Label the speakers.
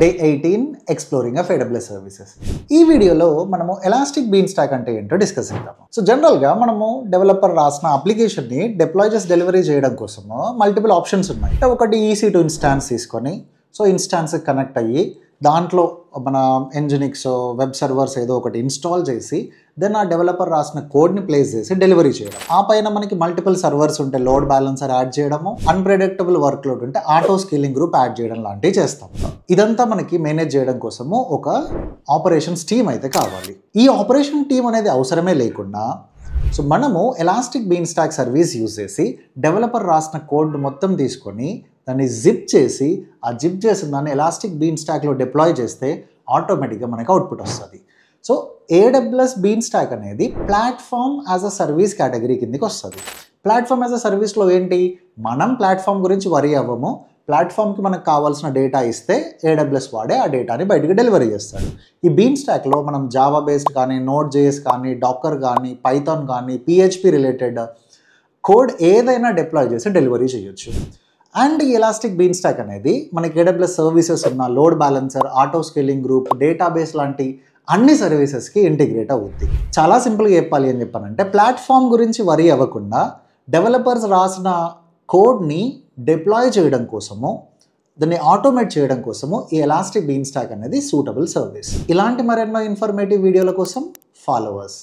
Speaker 1: Day 18 exploring of AWS services. ఈ వీడియోలో మనము ఎలాస్టిక్ బీన్ స్టాక్ అంటే ఏంటో డిస్కస్ చేద్దాము. సో జనరల్గా మనము డెవలపర్ రాసిన అప్లికేషన్ని డిప్లాయ్ చేసి డెలివరీ చేయడం కోసము మల్టిపుల్ ఆప్షన్స్ ఉన్నాయి. ఒకటి EC2 ఇన్స్టాన్స్ తీసుకొని సో ఇన్స్టాన్స్ కనెక్ట్ అయ్యి దాంట్లో మన ఎంజినిక్స్ వెబ్ సర్వర్స్ ఏదో ఒకటి ఇన్స్టాల్ చేసి దెన్ ఆ డెవలపర్ రాసిన కోడ్ని ప్లేస్ చేసి డెలివరీ చేయడం. ఆ పైన మనకి మల్టిపుల్ సర్వర్స్ ఉంటే లోడ్ బ్యాలెన్సర్ యాడ్ చేయడము, అన్ప్రెడిక్టబుల్ వర్క్ లోడ్ ఉంటే ఆటో స్కేలింగ్ గ్రూప్ యాడ్ చేయడం లాంటివి చేస్తాం. ఇదంతా మనకి మేనేజ్ చేయడం కోసము ఒక ఆపరేషన్స్ టీమ్ అయితే కావాలి. ఈ ఆపరేషన్ టీమ్ అనేది అవసరమే లేకుండా సో మనము Elastic Beanstalk service use చేసి డెవలపర్ రాసిన కోడ్ మొత్తం తీసుకొని దాన్ని జిప్ చేసి ఆ జిప్ చేసిన దాన్ని ఎలాస్టిక్ బీన్ స్టాక్లో డిప్లాయ్ చేస్తే ఆటోమేటిక్గా మనకి అవుట్పుట్ వస్తుంది. సో AWS బీన్ స్టాక్ అనేది platform as a service category కిందకి వస్తుంది. ప్లాట్ఫామ్ యాజ్ అ సర్వీస్లో ఏంటి, మనం ప్లాట్ఫామ్ గురించి వరీ అవ్వము, ప్లాట్ఫామ్కి మనకు కావాల్సిన డేటా ఇస్తే AWS వాడే ఆ డేటాని బయటకు డెలివరీ చేస్తాడు. ఈ బీన్ స్టాక్లో మనం జావా బేస్డ్ కానీ, Node.js కానీ, డాకర్ కానీ, పైథాన్ కానీ, PHP రిలేటెడ్ కోడ్ ఏదైనా డిప్లాయ్ చేసి డెలివరీ చేయొచ్చు. అండ్ ఈ ఎలాస్టిక్ బీన్ స్టాక్ అనేది మనకి AWS సర్వీసెస్ ఉన్న load balancer, auto scaling group, database లాంటి అన్ని సర్వీసెస్కి ఇంటిగ్రేట్ అవుద్ది. చాలా సింపుల్గా చెప్పాలి అని చెప్పానంటే ప్లాట్ఫామ్ గురించి వరీ అవ్వకుండా డెవలపర్స్ రాసిన కోడ్ని డిప్లాయ్ చేయడం కోసము, దాన్ని ఆటోమేట్ చేయడం కోసము ఈ ఎలాస్టిక్ బీన్ స్టాక్ అనేది సూటబుల్ సర్వీస్. ఇలాంటి మరెన్నో ఇన్ఫర్మేటివ్ వీడియోల కోసం ఫాలోవర్స్.